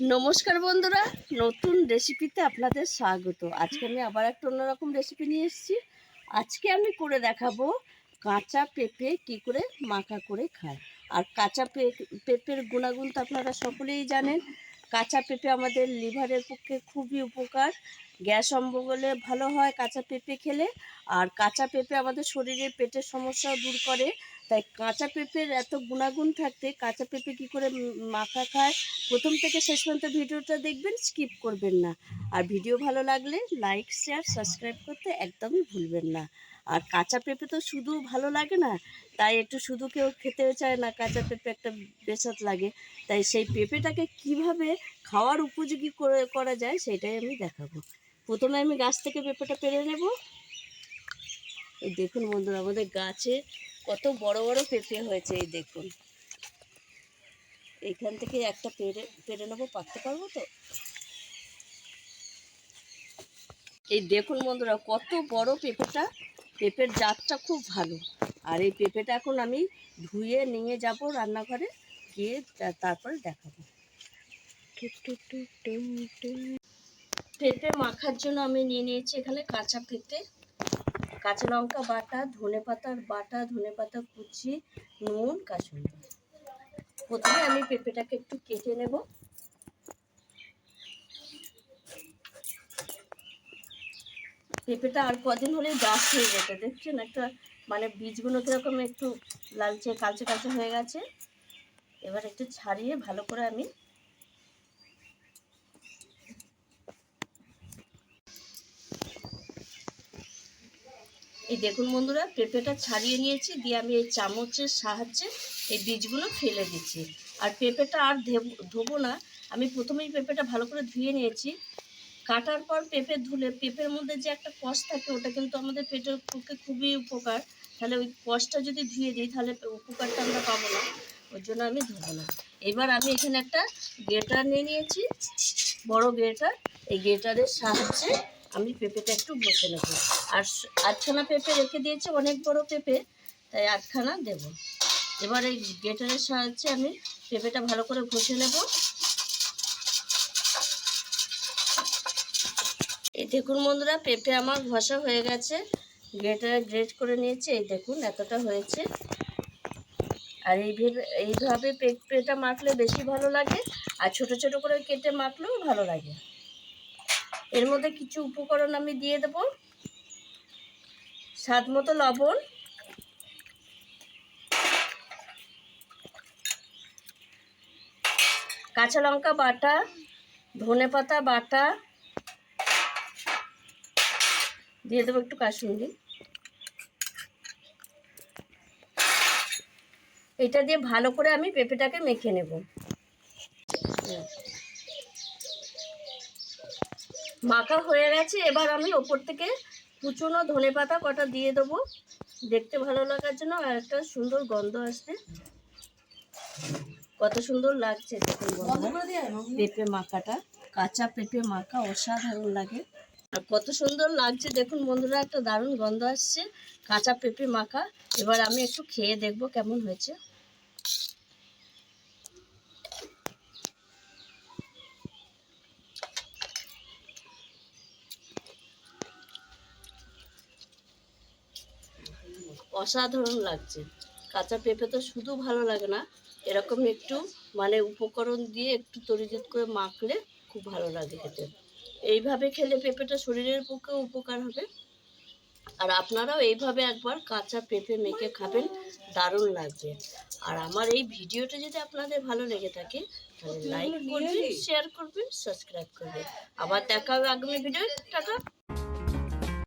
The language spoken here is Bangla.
নমস্কার বন্ধুরা, নতুন রেসিপিতে আপনাদের স্বাগত। আজকে আমি আবার একটা অন্যরকম রেসিপি নিয়ে এসেছি। আজকে আমি করে দেখাবো কাঁচা পেঁপে কী করে মাখা করে খায়। আর কাঁচা পেঁপের গুণাগুণ তো আপনারা সকলেই জানেন। কাঁচা পেঁপে আমাদের লিভারের পক্ষে খুবই উপকার, গ্যাস অম্বলে ভালো হয় কাঁচা পেঁপে খেলে। আর কাঁচা পেঁপে আমাদের শরীরের পেটের সমস্যাও দূর করে। তাই কাঁচা পেঁপের এত গুণাগুণ থাকতে কাঁচা পেঁপে কী করে মাখা খায়, প্রথম থেকে শেষ পর্যন্ত ভিডিওটা দেখবেন, স্কিপ করবেন না। আর ভিডিও ভালো লাগলে লাইক, শেয়ার, সাবস্ক্রাইব করতে একদমই ভুলবেন না। আর কাঁচা পেঁপে তো শুধু ভালো লাগে না, তাই একটু শুধু কেউ খেতেও চায় না, কাঁচা পেঁপে একটা বেসাত লাগে। তাই সেই পেঁপেটাকে কিভাবে খাওয়ার উপযোগী করা যায় সেটাই আমি দেখাবো। প্রথমে আমি গাছ থেকে পেঁপেটা পেরে নেব। এই দেখুন বন্ধুরা, আমাদের গাছে কত বড় বড় পেঁপে হয়েছে। এই দেখুন, এইখান থেকে একটা পেরে নেবো, পারতে পারবো তো। এই দেখুন বন্ধুরা, কত বড় পেঁপেটা। পেঁপের জাতটা খুব ভালো। আর এই পেঁপেটা এখন আমি ধুয়ে নিয়ে যাব রান্নাঘরে, গিয়ে তারপরে দেখাবো। পেঁপে মাখার জন্য আমি নিয়ে নিয়েছি এখানে কাঁচা পেঁপে, কাঁচা লঙ্কা বাটা, ধনেপাতার বাটা, ধনেপাতা কুচি, নুন, কাসুন্দি। প্রথমে আমি পেঁপেটাকে একটু কেটে নেব। পেঁপেটা আর কদিন হলেই গাছ হয়ে যেতে, দেখছেন একটা মানে বীজগুলো কীরকম একটু লালচে কালচে কালচে হয়ে গেছে। এবার একটু ছাড়িয়ে ভালো করে আমি এই দেখুন বন্ধুরা, পেঁপেটা ছাড়িয়ে নিয়েছি, দিয়ে আমি এই চামচের সাহায্যে এই বীজগুলো ফেলে দিচ্ছি। আর পেঁপেটা আর ধোবো না, আমি প্রথমেই পেঁপেটা ভালো করে ধুয়ে নিয়েছি। কাটার পর পেঁপে ধুলে পেঁপের মধ্যে যে একটা কষ থাকে, ওটা কিন্তু আমাদের পেটের পক্ষে খুবই উপকার। তাহলে ওই কষটা যদি ধুয়ে দিই তাহলে উপকারটা আমরা পাবো না, ওই জন্য আমি ধোবো না। এবার আমি এখানে একটা গ্রেটার নিয়ে নিয়েছি, বড় গ্রেটার। এই গ্রেটারের সাহায্যে আমি পেঁপেটা একটু বসে নেব। আর 8খানা পেঁপে রেখে দিয়েছি, অনেক বড় পেঁপে, তাই 8খানা দেব। এবার এই গ্রেটারের সাহায্যে আমি পেঁপেটা ভালো করে ঘষে নেব। এই দেখুন বন্ধুরা, পেঁপে আমার ঘষা হয়ে গেছে, গ্রেটারে গ্রেট করে নিয়েছি। এই দেখুন এতটা হয়েছে। আর এইভাবে পেঁপেটা মাখলে বেশি ভালো লাগে, আর ছোট ছোট করে কেটে মাখলেও ভালো লাগে। এর মধ্যে কিছু উপকরণ আমি দিয়ে দেব। স্বাদ মতো লবণ, কাঁচা লঙ্কা বাটা, ধনেপাতা বাটা, দিয়ে দেবো একটু কাসুন্দি। এটা দিয়ে ভালো করে আমি পেঁপেটাকে মেখে নেব। মাখা হয়ে গেছে। এবার আমি ওপর থেকে কুচনো ধনেপাতা কটা দিয়ে দেবো, দেখতে ভালো লাগার জন্য, আর একটা সুন্দর গন্ধ আসবে। কত সুন্দর লাগছে দেখুন বন্ধুরা, পেঁপে মাখাটা, কাঁচা পেঁপে মাখা অসাধারণ লাগে। আর কত সুন্দর লাগছে দেখুন বন্ধুরা, একটা দারুণ গন্ধ আসছে কাঁচা পেঁপে মাখা। এবার আমি একটু খেয়ে দেখব কেমন হয়েছে। অসাধারণ লাগছে। কাঁচা পেঁপে তো শুধু ভালো লাগে না, এরকম একটু মানে উপকরণ দিয়ে একটু তরিজুত করে মাখলে খুব ভালো লাগে খেতে। এইভাবে খেলে পেঁপেটা শরীরের পক্ষেও উপকার হবে। আর আপনারাও এইভাবে একবার কাঁচা পেঁপে মেখে খাবেন, দারুণ লাগবে। আর আমার এই ভিডিওটা যদি আপনাদের ভালো লেগে থাকে তাহলে লাইক করবেন, শেয়ার করবেন, সাবস্ক্রাইব করবেন। আবার দেখা হবে আগামী ভিডিও। টাটা।